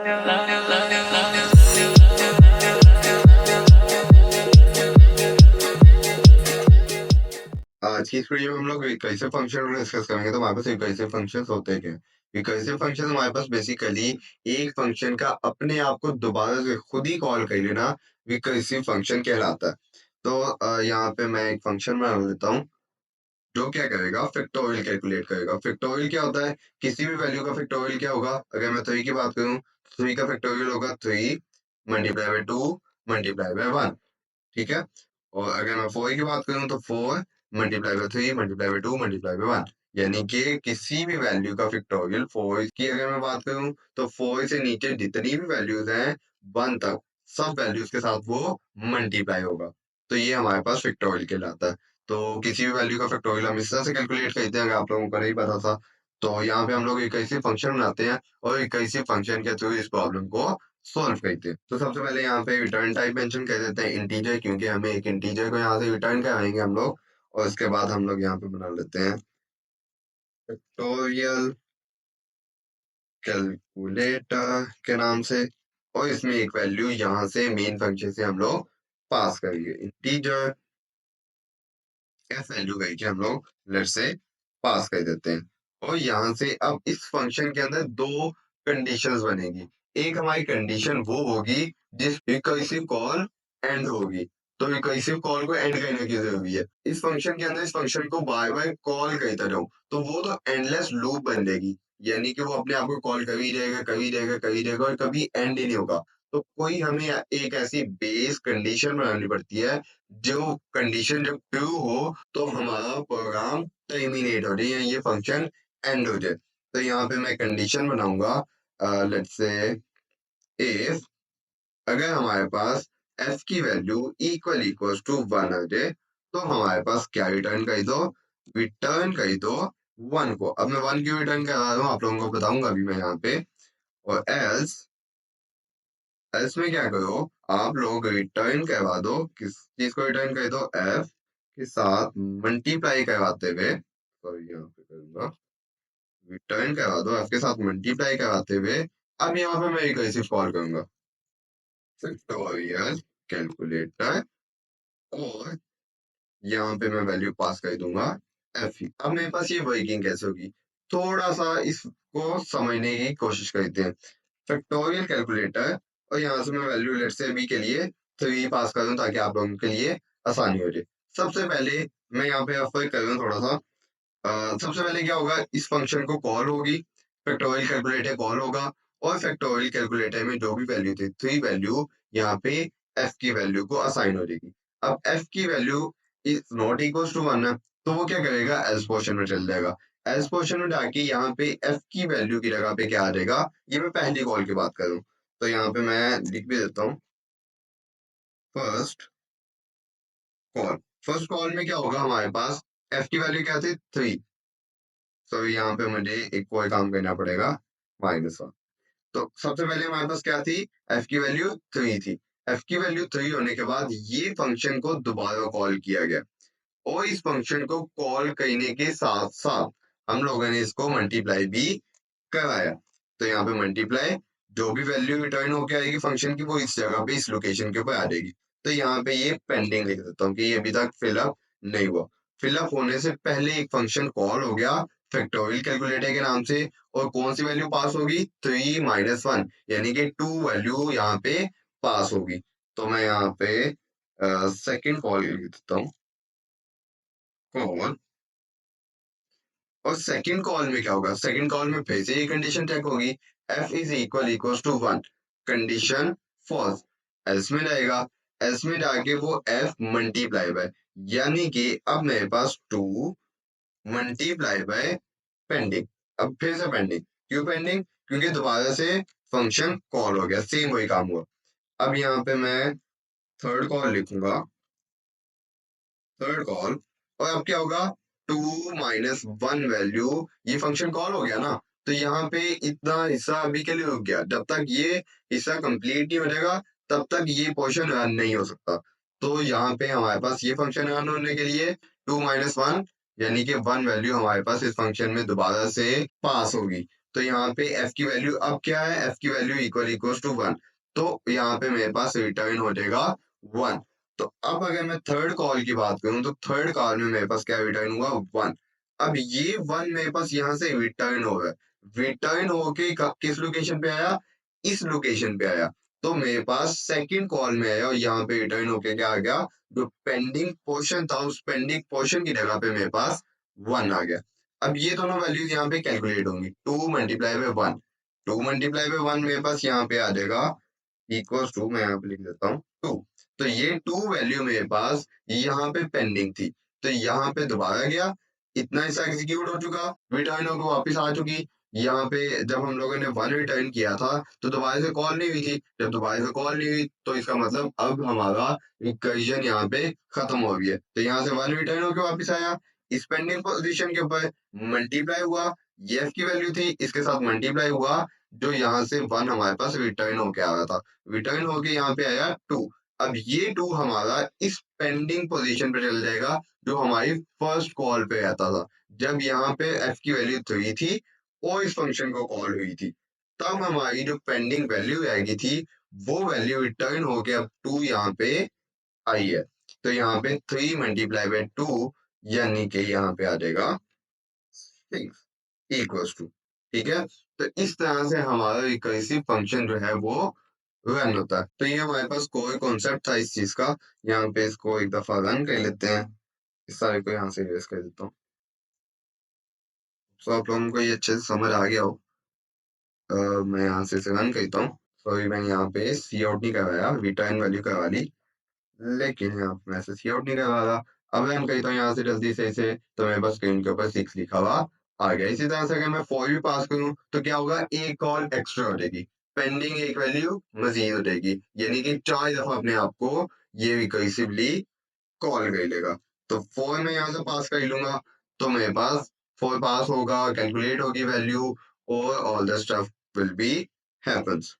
आज की इस वीडियो में हम लोग रिकर्सिव फंक्शन डिस्कस करेंगे। तो हमारे पास रिकर्सिव फंक्शंस होते हैं क्या? रिकर्सिव फंक्शन हमारे पास बेसिकली एक फंक्शन का अपने आप को दोबारा से खुद ही कॉल कर लेना रिकर्सिव फंक्शन कहलाता है। तो यहाँ पे मैं एक फंक्शन बना लेता हूँ जो क्या करेगा, फैक्टोरियल कैलकुलेट करेगा। फैक्टोरियल क्या होता है? किसी भी वैल्यू का फैक्टोरियल क्या होगा? अगर मैं 3 की बात करूँ, 3 का फैक्टोरियल होगा 3 मल्टीप्लाई बाय 2 मल्टीप्लाई बाय 1। ठीक है। और अगर मैं 4 की बात करूं तो 4 multiply by 3 multiply by 2 multiply by 1। यानी कि किसी भी वैल्यू का फैक्टोरियल 4 की अगर मैं बात करूं तो 4 से नीचे जितनी भी वैल्यूज हैं 1 तक सब वैल्यूज के साथ वो मल्टीप्लाई होगा। तो ये हमारे पास फैक्टोरियल कहलाता है। तो किसी भी वैल्यू का फैक्टोरियल हम इस तरह से कैलकुलेट करते हैं, अगर आप लोगों को नहीं पता था। तो यहाँ पे हम लोग एक ऐसे फंक्शन बनाते हैं और एक ऐसे फंक्शन के थ्रू इस प्रॉब्लम को सॉल्व करते हैं। तो सबसे पहले यहाँ पे रिटर्न टाइप मेंशन कर देते हैं इंटीजर, क्योंकि हमें एक इंटीजर को यहाँ से रिटर्न कराएंगे हम लोग। और उसके बाद हम लोग यहाँ पे बना लेते हैं फैक्टोरियल कैलकुलेटर के नाम से। और इसमें एक वैल्यू यहाँ से मेन फंक्शन से हम लोग पास करेंगे इंटीजर एफ वैल्यू करके हम लोग लेट से पास कर देते हैं। और यहाँ से अब इस फंक्शन के अंदर दो कंडीशंस बनेगी। एक हमारी कंडीशन वो होगी जिस रिकर्सिव कॉल एंड होगी। तो रिकर्सिव कॉल को एंड करने की जरूरी है। इस फंक्शन के अंदर इस फंक्शन को बार बार कॉल करता जाऊं तो वो तो एंडलेस लूप बन जाएगी। यानी कि वो अपने आप को कॉल कर ही जाएगा, कर ही जाएगा, कर ही जाएगा और कभी एंड ही नहीं होगा। तो कोई हमें एक ऐसी बेस कंडीशन बनानी पड़ती है जो कंडीशन जब ट्रू हो तो हमारा प्रोग्राम टर्मिनेट हो जाए या ये फंक्शन एंड हो जाए। तो यहाँ पे मैं कंडीशन बनाऊंगा, लेट्स से इफ अगर हमारे पास f की वैल्यू इक्वल इक्वल टू 1 आ जाए तो हमारे पास क्या रिटर्न कर दो? रिटर्न कर दो 1 को। अब मैं 1 क्यों रिटर्न कर रहा हूँ आप लोगों को बताऊंगा अभी मैं यहाँ पे। और एल्स एल्स में क्या करो, आप लोग रिटर्न करवा दो, किस चीज को रिटर्न कर दो? f के साथ मल्टीप्लाई करवाते हुए, सॉरी यहाँ पे करूंगा, रिटर्न करवा दो f के साथ मल्टीप्लाई करवाते हुए। अब यहाँ पे मैं रिकर्सिव कॉल करूंगा फैक्टोरियल कैलकुलेटर। और यहाँ पे मैं वैल्यू पास कर दूंगा f। अब मेरे पास ये वर्किंग कैसे होगी, थोड़ा सा इसको समझने की कोशिश करते हैं। फैक्टोरियल कैलकुलेटर और यहाँ से मैं वैल्यू लेट से अभी के लिए 3 पास कर दूं ताकि आप लोगों के लिए आसानी हो जाए। सबसे पहले मैं यहाँ पे अफर कर रहा हूँ थोड़ा सा। सबसे पहले क्या होगा, इस फंक्शन को कॉल होगी, फैक्टोरियल कैलकुलेटर कॉल होगा। और फैक्टोरियल कैलकुलेटर में जो भी वैल्यू थी 3 वैल्यू यहाँ पे f की वैल्यू को असाइन हो जाएगी। अब f की value is not equal to 1 है तो वो क्या करेगा, एल्स पोर्शन में चल जाएगा। एल्स पोर्शन में जाके यहाँ पे f की वैल्यू की जगह पे क्या आ जाएगा, ये मैं पहली कॉल की बात करूं तो यहाँ पे मैं लिख भी देता हूँ फर्स्ट कॉल। फर्स्ट कॉल में क्या होगा हमारे पास, f की वैल्यू क्या थी 3। तो यहाँ पे मुझे एक और काम करना पड़ेगा, -1। तो सबसे पहले हमारे पास क्या थी, f की वैल्यू 3 थी। f की वैल्यू 3 होने के बाद ये फंक्शन को दोबारा कॉल किया गया। और इस फंक्शन को कॉल करने के साथ साथ हम लोगों ने इसको मल्टीप्लाई भी कराया। तो यहाँ पे मल्टीप्लाई, जो भी वैल्यू रिटर्न होके आएगी फंक्शन की वो इस जगह पे इस लोकेशन के ऊपर आ जाएगी। तो यहाँ पे ये पेंडिंग लिख देता हूँ कि ये अभी तक फिलअप नहीं हुआ। फिलअप होने से पहले एक फंक्शन कॉल हो गया फैक्टोरियल कैलकुलेटर के नाम से। और कौन सी वैल्यू पास होगी, 3 - 1, यानी कि 2 वैल्यू यहाँ पे पास होगी। तो मैं यहाँ पे सेकेंड कॉल लिख देता हूँ, कॉल। और सेकंड कॉल में क्या होगा, सेकंड कॉल में फिर से ये कंडीशन चेक होगी, f is equal to 1, condition false. Else में जाएगा, एल्स में जाके वो f मल्टीप्लाई बाय, यानी कि अब मेरे पास 2 मल्टीप्लाई बाय पेंडिंग। अब फिर से पेंडिंग, क्यों पेंडिंग, क्योंकि दोबारा से फंक्शन कॉल हो गया, सेम वही काम हुआ। अब यहाँ पे मैं थर्ड कॉल लिखूंगा, थर्ड कॉल। और अब क्या होगा, 2 - 1 वैल्यू, ये फंक्शन कॉल हो गया ना। तो यहाँ पे इतना हिस्सा अभी के लिए रुक गया, जब तक ये हिस्सा कंप्लीट नहीं हो जाएगा तब तक ये पोर्शन रन नहीं हो सकता। तो यहाँ पे हमारे पास ये फंक्शन रन होने के लिए 2 - 1 यानी कि 1 वैल्यू हमारे पास इस फंक्शन में दोबारा से पास होगी। तो यहाँ पे f की वैल्यू अब क्या है, f की वैल्यू इक्वल टू 1, तो यहाँ पे मेरे पास रिटर्न हो जाएगा 1। तो अब अगर मैं थर्ड कॉल की बात करूं तो थर्ड कॉल में मेरे पास क्या रिटर्न हुआ, 1। अब ये 1 मेरे पास यहाँ से रिटर्न हो गया, रिटर्न होके किस लोकेशन पे आया, इस लोकेशन पे आया। तो मेरे पास सेकंड कॉल में आया और यहाँ पे रिटर्न होके क्या आ गया, जो पेंडिंग पोर्शन था उस पेंडिंग पोर्शन की जगह पे मेरे पास 1 आ गया। अब ये दोनों वैल्यूज यहाँ पे कैलकुलेट होंगी, 2 मल्टीप्लाई बाय 1, 2 मल्टीप्लाई बाय 1 मेरे पास यहाँ पे आ जाएगा इक्वल्स टू, मैं यहाँ पे लिख देता हूँ 2। तो ये 2 वैल्यू मेरे पास यहाँ पे पेंडिंग थी, तो यहाँ पे दोबारा गया, इतना हिस्सा एग्जीक्यूट हो चुका, रिटर्न होकर वापस आ चुकी। यहाँ पे जब हम लोगों ने 1 रिटर्न किया था तो दोबारा से कॉल नहीं हुई थी, जब दोबारा से कॉल नहीं हुई तो इसका मतलब अब हमारा रिकर्जन यहाँ पे खत्म हो गया। तो यहाँ से 1 रिटर्न होकर वापस आया, इस पेंडिंग पोजीशन के ऊपर मल्टीप्लाई हुआ, ये f की वैल्यू थी, इसके साथ मल्टीप्लाई हुआ, जो यहाँ से 1 हमारे पास रिटर्न होके आ रहा था, रिटर्न होके यहाँ पे आया 2। अब ये 2 हमारा इस पेंडिंग पोजीशन पे चल जाएगा जो हमारी फर्स्ट कॉल पे रहता था, जब यहाँ पे f की वैल्यू 3 थी और इस फंक्शन को कॉल हुई थी, तब हमारी जो पेंडिंग वैल्यू आएगी थी वो वैल्यू रिटर्न होके अब 2 यहाँ पे आई है। तो यहाँ पे 3 मल्टीप्लाई बाय 2 यानी कि यहाँ पे आ जाएगा 6 इक्वल्स टू, ठीक है। तो इस तरह से हमारा रिकर्सिव फंक्शन जो है वो रन होता है। तो ये हमारे पास कोई कॉन्सेप्ट था इस चीज का, यहाँ पे इसको एक दफा रन कर लेते हैं, इस सारे को यहाँ से इरेज कर देता हूँ। तो आप लोगों को ये अच्छे से समझ आ गया हो। मैं यहाँ से इसे रन करता हूँ। सॉरी मैंने यहाँ पे सी आउट नहीं करवाया, रिटर्न वैल्यू करवा ली, लेकिन यहाँ पे मैं सी आउट नहीं करवा रहा। अब रन करता हूँ यहाँ से जल्दी से इसे, तो मेरे पास स्क्रीन के ऊपर 6 लिखा हुआ आ गया। इसी तरह से अगर मैं 4 भी पास करूँ तो क्या होगा, एक कॉल एक्स्ट्रा हो जाएगी, पेंडिंग एक वैल्यू मजीद हो जाएगी, यानी कि 4 दफा अपने आप को ये रिकर्सिवली कॉल कर लेगा। तो 4 में यहाँ से पास कर लूंगा, तो मेरे पास 4 पास होगा, कैलकुलेट होगी वैल्यू और all the stuff will be happens.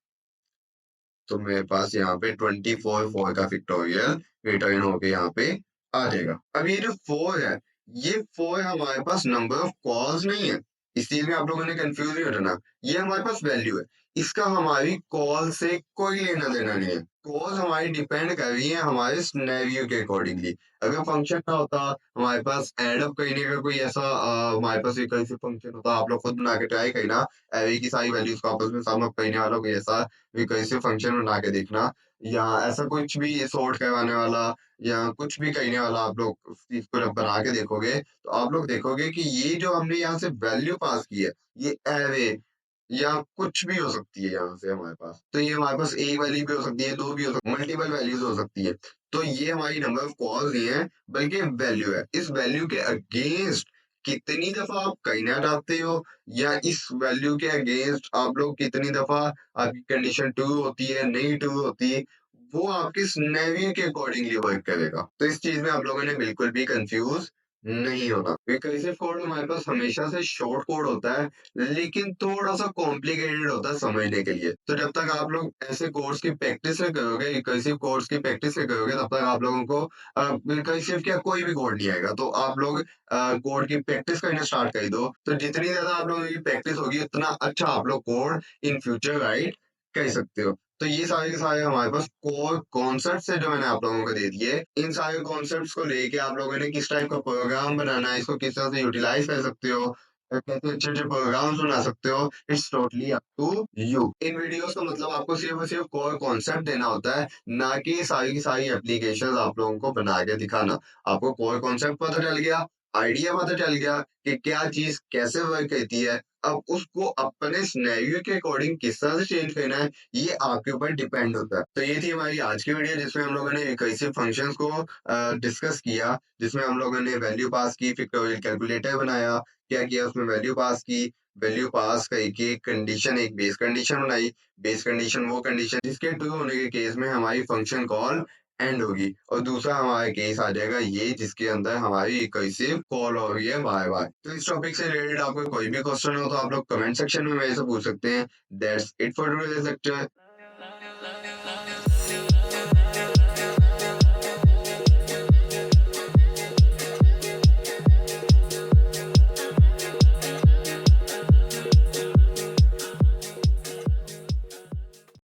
तो मेरे पास यहाँ पे 24 का फैक्टोरियल रिटर्न होके यहाँ पे आ जाएगा। अब ये जो 4 है, ये 4 हमारे पास नंबर ऑफ कॉल्स नहीं है, इस चीज में आप लोगों ने कंफ्यूज नहीं होना। ये हमारे पास वैल्यू है, इसका हमारी कॉल से कोई लेना देना नहीं है। कॉल्स हमारी डिपेंड कर रही है हमारे सिनेरियो के अकॉर्डिंगली। अगर फंक्शन ना होता, हमारे पास एड अप करने का कोई ऐसा हमारे पास एक ऐसे फंक्शन होता, आप लोग खुद बना के ट्राई करना, एरे की सारी वैल्यूज को आपस में सम अप करने वाला कोई ऐसा रिकर्सिव फंक्शन बना के देखना, या ऐसा कुछ भी सॉर्ट करवाने वाला या कुछ भी करने वाला, आप लोग उस चीज को जब बना के देखोगे तो आप लोग देखोगे कि ये जो हमने यहाँ से वैल्यू पास की है, ये एरे या कुछ भी हो सकती है यहाँ से हमारे पास। तो ये हमारे पास एक वैल्यू भी हो सकती है, 2 भी हो सकती है, मल्टीपल वैल्यूज हो सकती है। तो ये हमारी नंबर ऑफ कॉल्स नहीं है, बल्कि वैल्यू है। इस वैल्यू के अगेंस्ट कितनी दफा आप कहना चाहते हो, या इस वैल्यू के अगेंस्ट आप लोग कितनी दफा आपकी कंडीशन ट्रू होती है, नहीं ट्रू होती, वो आपके सिनेरियो के अकॉर्डिंगली वर्क करेगा। तो इस चीज में आप लोगों ने बिल्कुल भी कंफ्यूज नहीं होना। रिकर्सिव कोड हमारे पास हमेशा से शॉर्ट कोड होता है, लेकिन थोड़ा सा कॉम्प्लिकेटेड होता है समझने के लिए। तो जब तक आप लोग ऐसे कोर्स की प्रैक्टिस नहीं करोगे, रिकर्सिव कोर्स की प्रैक्टिस नहीं करोगे, तब तक आप लोगों को रिकर्सिव क्या कोई भी कोड नहीं आएगा। तो आप लोग कोड की प्रैक्टिस करना स्टार्ट कर दो, तो जितनी ज्यादा आप लोगों की प्रैक्टिस होगी उतना अच्छा आप लोग कोड इन फ्यूचर राइट कर सकते हो। तो ये सारे के सारे हमारे पास कोर कॉन्सेप्ट है जो मैंने आप लोगों को दे दिए। इन सारे कॉन्सेप्ट्स को लेके आप लोगों ने किस टाइप का प्रोग्राम बनाना है, इसको किस तरह से यूटिलाइज कर सकते हो, कैसे अच्छे अच्छे प्रोग्राम्स बना सकते हो, it's totally up to you. इन वीडियोस का मतलब आपको सिर्फ और सिर्फ कोर कॉन्सेप्ट देना होता है, ना कि सारी की सारी एप्लीकेशन आप लोगों को बना के दिखाना। आपको कोर कॉन्सेप्ट पता चल गया, आइडिया पता चल गया कि क्या चीज कैसे वर्क करती है, अब उसको अपने सिनेरियो के अकॉर्डिंग किस तरह से चेंज करना है, ये आपके ऊपर डिपेंड होता है। तो ये थी हमारी आज की वीडियो, जिसमें हम लोगों ने रिकर्सिव फंक्शंस को डिस्कस किया, जिसमें हम लोगों ने वैल्यू पास की, फैक्टोरियल कैलकुलेटर बनाया, क्या किया उसमें वैल्यू पास की, वैल्यू पास करके कंडीशन, एक बेस कंडीशन बनाई, बेस कंडीशन वो कंडीशन जिसके ट्रू होने के केस में हमारी फंक्शन कॉल एंड होगी, और दूसरा हमारा केस आ जाएगा ये जिसके अंदर हमारी रिकर्सिव कॉल हो रही है बाय बाय। तो इस टॉपिक से रिलेटेड आपको कोई भी क्वेश्चन हो तो आप लोग कमेंट सेक्शन में मेरे से पूछ सकते हैं। That's it for today's lecture.